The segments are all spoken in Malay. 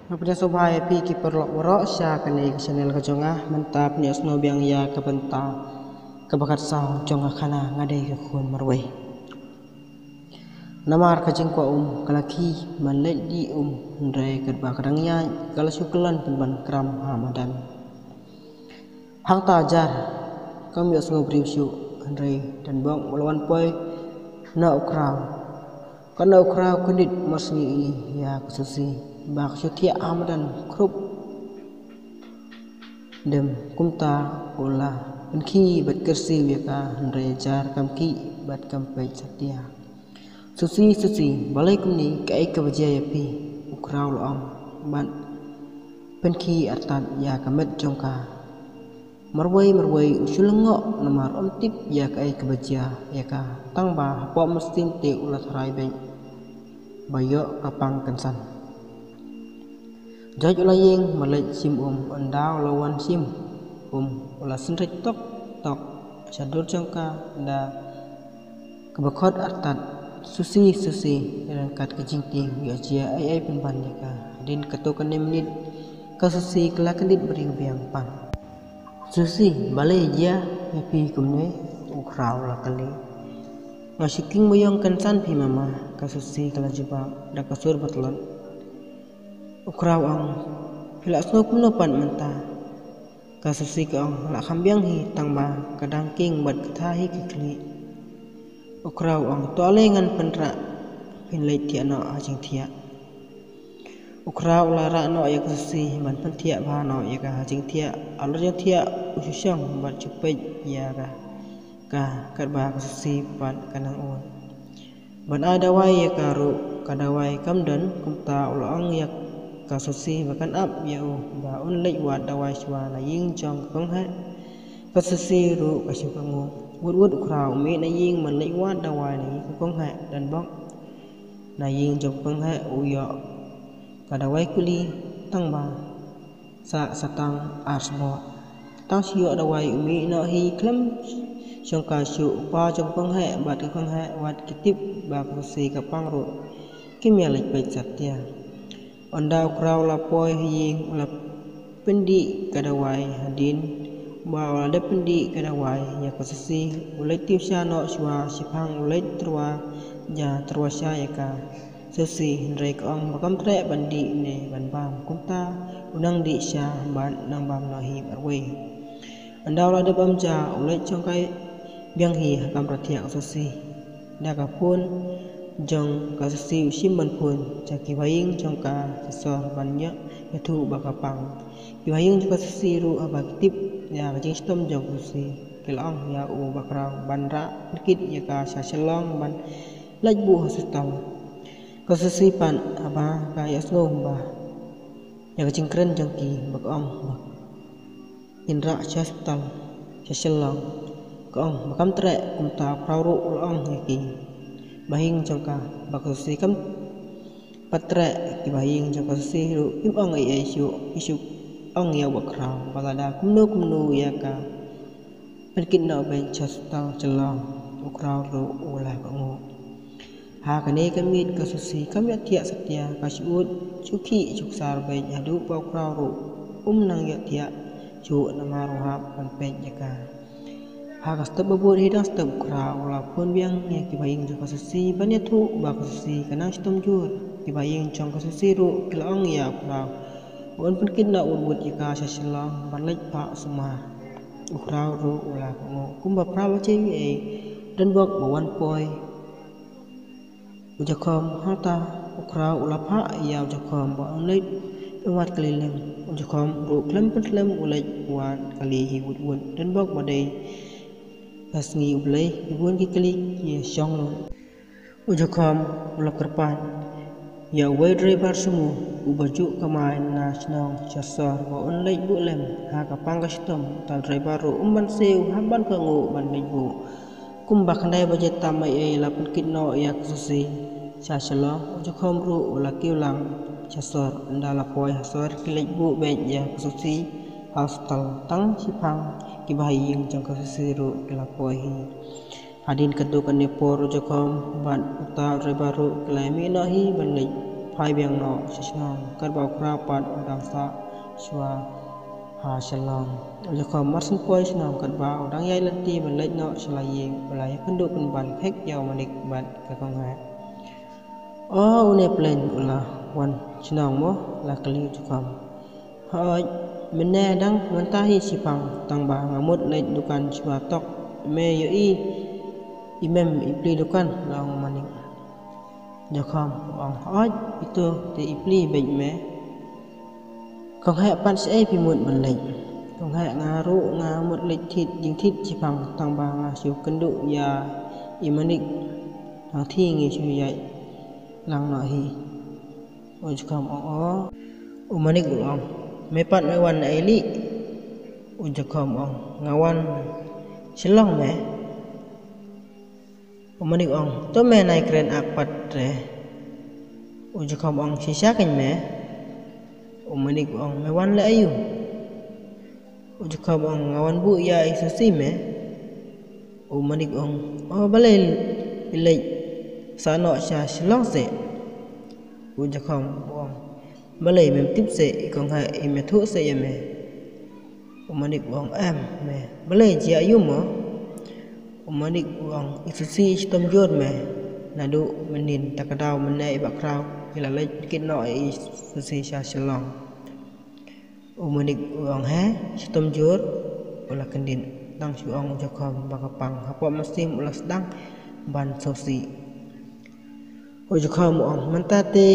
Kepada sobai pi ki perlok borok sya kene ke channel ke jongah mentap ni asno biang ya ke benta ke bakat sau jongah kana ngadai ke khun marwai. Namar ke jengkwa kalaki manlet di ndre ke ba kadang ya kala syuklan penban kram hamadan. Hang ta jar kami asno briusyu ndre dan bang melawan poi na ukraw. Kana ukraw kunit masni ya kususi bak syutia amadan krup dem kumta ulah penki bat kersi weka ndre jar kamki bat kampai setia susi balai kumni kai ka bajaya pi ukraw loam ban penki artan ya kamet jongka marwai usulengok namar ontip ya kai ka baja ya ka tangba po mestin te ulah tharai bayo kapang kensan Jaj ulayeng malaj sim andau lawan sim ulah senrik tok sadur jangka da kebakot artat susi dan kat kejingting ya jia ai penban ka din katokan menit kasusi kelakendit bering biang pan susi balai dia pi kumne ukraw la kali ngasiking moyong kansan pi mama kasusi kala jeba da kasur batlon ukraw ang hilak sno kumno pan menta kasusi ka ang la kambiang hi tangba kadangking bat katahi kikli ukraw ang toalengan penra pinlait tia no ajing tia ukraw la ra no ya kasusi man pentia ba no ya ka ajing tia alur yang tia usyang bat cepet ya ka karba kasusi pan kanang on ban ada wai ya karu kadawai kamdan kumta ulang ya kasusi bahkan up ya ba un lek wat dawai shwa na ying jong kong ha kasusi ru kasyu kangu wud ukraw me na ying man lek wat dawai ni kong ha dan bok na ying jong kong ha uyo kadawai kuli tangba satang arsbo tang sio dawai umi no hi klam jong kasyu pa jong kong ha bat kong ha wat kitip ba kasusi kapang ru kimya lek pet satya Onda ukraw la poi hiying la pendi kadawai hadin ba ada pendi kadawai ya kasasi ulai tim no shwa sipang ulai terwa sya ya ka sesi ndrei kong bakam tre bandi ne ban bam kunta unang di sya ban nang bam no hi barwei anda la de bam ja ulai chongkai biang hi kam pratia kasasi da ka pun jong kasasi usim ban pun caki baying jong ka sesor banyak itu bakapang baying juga kasasi ru abakitip ya kajing stom jong kasasi kelong ya bakrang banra dikit ya ka saselong ban lajbu hasutau kasasi pan aba ka yasno ba ya kajing keren jong ki bakong indra chastal saselong kong bakam tre kumta prauru ulong ki bahing jongka bakasusi kam patre ki bahing jongka susi ru kim ong ai isu ong ya bakraw balada kumno ya ka perkin no ben chastal celong ukraw ru ulah kangu ha kane kamit kasusi kam ya tia satya kasyut cuki cuksar ben adu bakraw ru nang ya tia cu namaru hap pan pen ya ka Hagas terbabur hidang stem ukraw walaupun biang ya kibaying jong kasusi banyak tu ba kasusi kanang stem jur kibaying jong kasusi ru kilaong ya ukraw wan pun kina urut ika saselang banlek pa suma ukraw ru ulah kangu kumba prawa cewi dan bok bawan poi ujakom hata ukraw ulah pa ya ujakom ba onlek umat keliling ujakom ru klem ulai buat kali hiwud dan bok badai kasngi ublai ibun ki klik ya shanglon ujakam ulak kerpan ya wai driver semu ubaju kamai na snong chasar wa onlai bulem ha ka pangkastom tal driver ro umban seu haban kangu ban lebu kumba kandai bajet tamai la penkino ya kasusi saselo ujakam ru ulaki ulang chasar ndala poi hasar kilebu ben ya kasusi hostel tang sipang kibaying jong kasasiru kelapoi hadin kedukan ni por jokom ban uta rebaru klami nahi banlai phai biang no shishnam kat bau kra pat dang sa shwa ha shalom uja khom marsin poi shnam kat bau dang yai lanti ban lej no shlaye balai kendu pen ban phek yaw manik bat ka kong ha une plan ula wan shnam mo la kali uja khom hoi mene dang mantahi sipang tang ba ngamut lej dukan shwa tok me yo imem ipli dukan laung manik Jakham ong oj itu te ipli bej me kong ha pan se pi mut ban lej kong ha ngaru ngamut lej thit jing thit chipang tang ba nga siu kendu ya imanik thang thi ngi chu yai lang no hi oj kham ong umanik ong me pat me wan ai li oj kham ong ngawan silong me umanik ong to me nai kren akpat re uja khom ong sisa kan me umanik ong me wan le ayu uja khom ong ngawan bu ya isusi me umanik ong balai bilai sano sha silong se uja khom ong balai mem tip se kong ha me thu se ya me umanik ong em me balai ji ayu mo umanik uang isusi istom jod me nadu menin takadau menai bakrau ila lej kin no isusi sha shalong umanik uang he istom jod ula kendin tang su ong jakom bakapang hapo masim ula sedang ban sosi ujakom ong mentate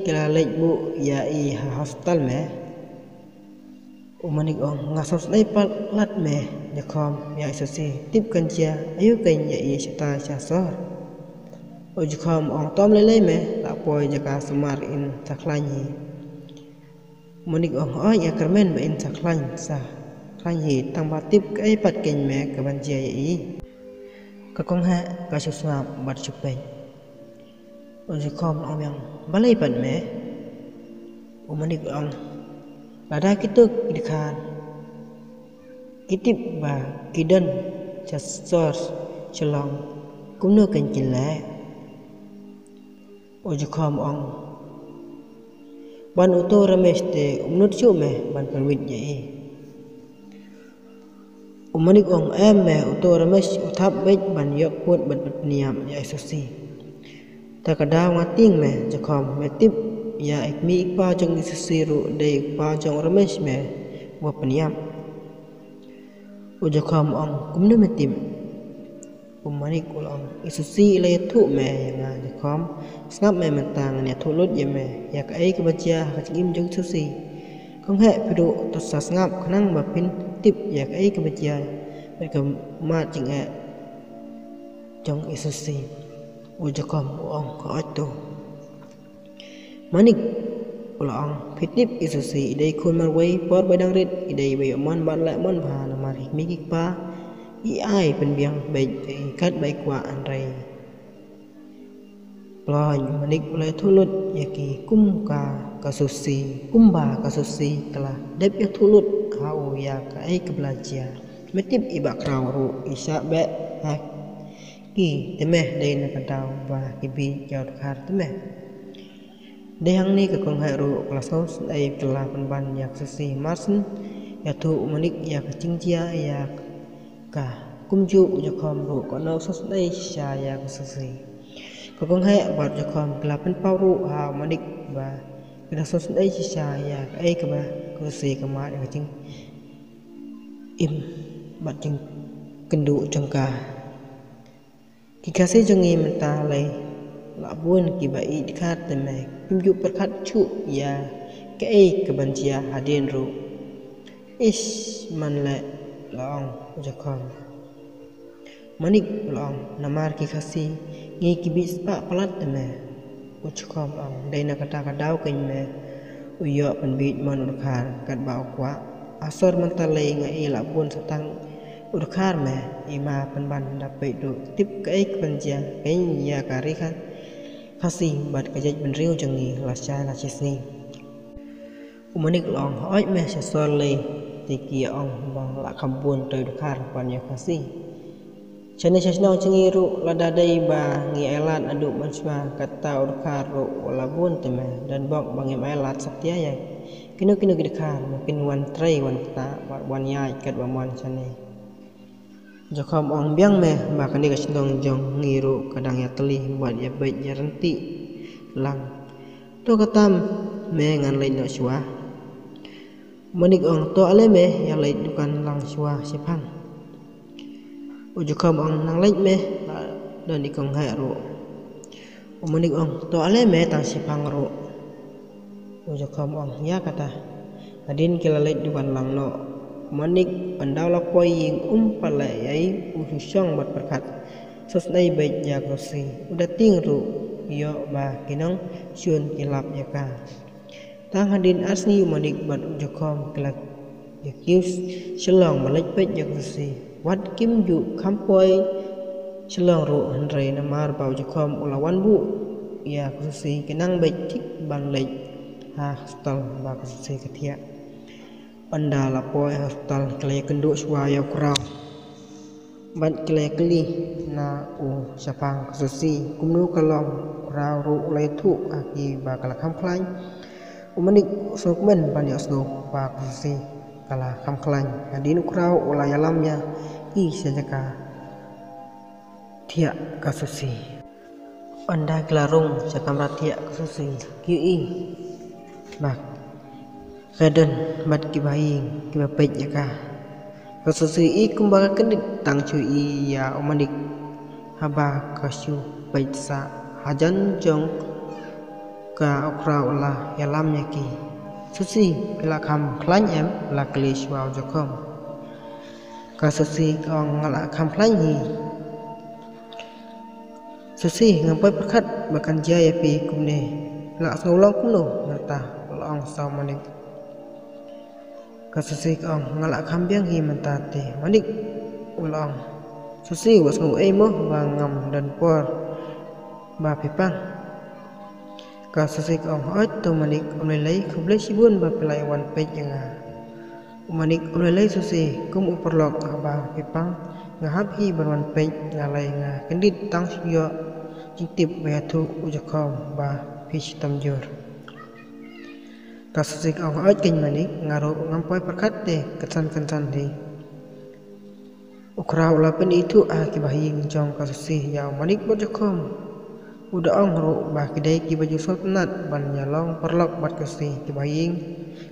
kila lej bu ya hospital me umanik ong ngasos dai palat me jakom ya isusi tip kan chia ayu kan ya sita cha sor ujakom ong tom lele me la poi jaka semar in saklanyi umanik ong ya kermen ba in saklan sa klanyi tang ba tip kai pat ken me ka ban chia ya ka kong ha ka susna bat chupeng ujakom ong yang balai pat me umanik ong lada kituk dikhan kitip ba kidan chasor chelong kumno kan chile ujakom ong ban uto ramesh te umnut chu me ban perwit ye umanik ong me uto ramesh uthap bej ban yok put ban niam ya susi takadaw ngating me jakom me tip ya ikmi ikpa jong isusiru de ikpa jong ramesh me wa peniam ujakom ong kumne metim umanik ulong isusi le thu me nga jakom snap me mentang ne thulut ye me ya kai ka bacha ka chim jong susi kong he pidu to sa ngap khnang ba pin tip ya kai ka bacha me ka ma ching e jong isusi ujakom ong ko atu manik ulang pitip isusi idai kun marwai por badang rit idai bay mon ban la mon bha na mar hikmi pa ai pen biang bay kat bay kwa anrai ploy manik ulai thulut yaki kumka kasusi kumba kasusi kala dep ya thulut hau ya kai ke belajar metip ibak ru isya be ha ki temeh dei na kadau ba kibi jaut khar temeh dehang ni ke kong haru kelas kau ai telah penban yak sesi marsen ya tu manik ya kacing dia ya ka kumju jakom ru kono sos dai sya ya sesi kong hai bat jakom kelah pen pauru ha manik ba kena sos dai sya ya ai ke ba sesi kema ya kacing im bat jing kendu jengka kikasih jongi mentah lai labun ki bai dikhat me kumju perkhat chu ya kai kebencia hadin ru is man le long jakom manik long namar ki khasi ngi ki bis pa palat me ujakom ong dai na kata kadau ken me uyo pen bit man urkhar kat ba kwa asor mentalai ngai labun satang urkhar me ima penban dapat du tip kai kebencia kai ya kari kan khasi bat kajaj benriu jangi lasya lasisi umanik long hoi me sesole tiki ong bang la kambun toy khar pan ya khasi Chane chasnong chengiru ladadai ba ngi elat adu manswa kata urkaru walabun tema dan bok bangim elat saptia ya kinu gidekar mungkin wan tray wan ta wan yai kat wamon chane jokom ong biang me ba kani kasnong jong ngiru kadang ya teli buat ya baik ya renti lang to katam me ngan lai no shwa manik ong to ale me ya lai dukan lang shwa sipang ujukom ong nang leit me dan ikong hai ro umanik ong to ale me tang sipang ro ujukom ong ya kata adin kila leit dukan lang no manik pandau la poi ying pala yai usyong bat berkat sosnai baik ya krosi udah ting ro yo ba kinong syun kilap ya ka tang hadin asni umanik bat ujukom kila yakius shalong malek baik ya krosi wat kim ju kampoi shalong ro handrai namar bau jukom ulawan bu ya kursi kenang baik tik ban lek ha hostel ba kursi ketia panda lapoi hostel kelai kenduk swaya kurau ban kelai keli na u sapang kursi kumnu kalong kurau ro ulai tu aki ba kala kamplai umanik sokmen ban ya sno ba kursi kala kamklain hadin kurau ulai alamnya i sajaka tiak kasusi anda gelarung sakamra tiak kasusi ki bak kaden bat kibaing kibapet jaka kasusi i kumbaga kendit tang cui ya omanik haba kasu baitsa hajan jong ka okra ulah yalamnya ki susi kala kam klan em la klis wow jokom kasasi ong ngala kamplai hi sesi ngampai perkat bahkan jaya pi kumne la ngulong kumno nata long saw manik kasasi ong ngala kambiang hi mentate manik ulang sesi was ngu emo bangam dan por ba pipang kasasi ong ot to manik umlei kublai sibun ba pelai wan pej nga umanik ulelai susi kum uperlok aba pipang ngahap hi berwan pej ngalai nga kendit tang sio jintip bayatu ujakom ba fish tamjur kasasik ong oj ken manik ngaro ngampai perkat de kesan di ukra ulapen itu kibahing jong kasasi ya manik ujakom udah ong ro ba kidai ki baju sotnat ban nyalong perlok bat kasi kibahing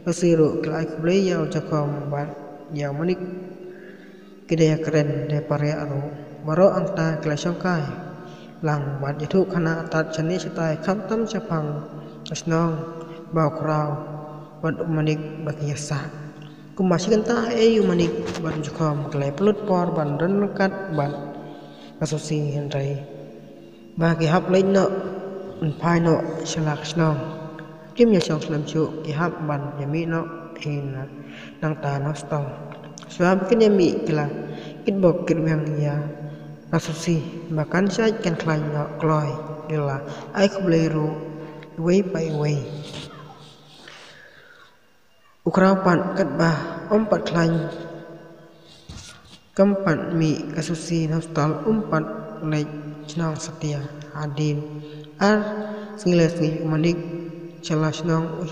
kasiru kelai kublai ya ujakom ban ya manik kidaya keren de parya ro baro angta kelai songkai lang bat itu kana atat chani setai kamtam sapang asnong bau krau bat manik bakiasa kumasikan ta manik ban ujakom kelai pelut por ban ren lekat ban kasusi hendrai bagi hap lain no pai no selak snong kim ya song slam chu ki hap ban yami no hin nang ta nostal swab kin yami kila kit bok kit yang ya kasusi bahkan sai kan klain no kloi kila ai kubleru wei pai wei ukrapan kat ba ompat klain keempat mi kasusi nostal umpat lek senang setia adin ar singles ni manik celah senang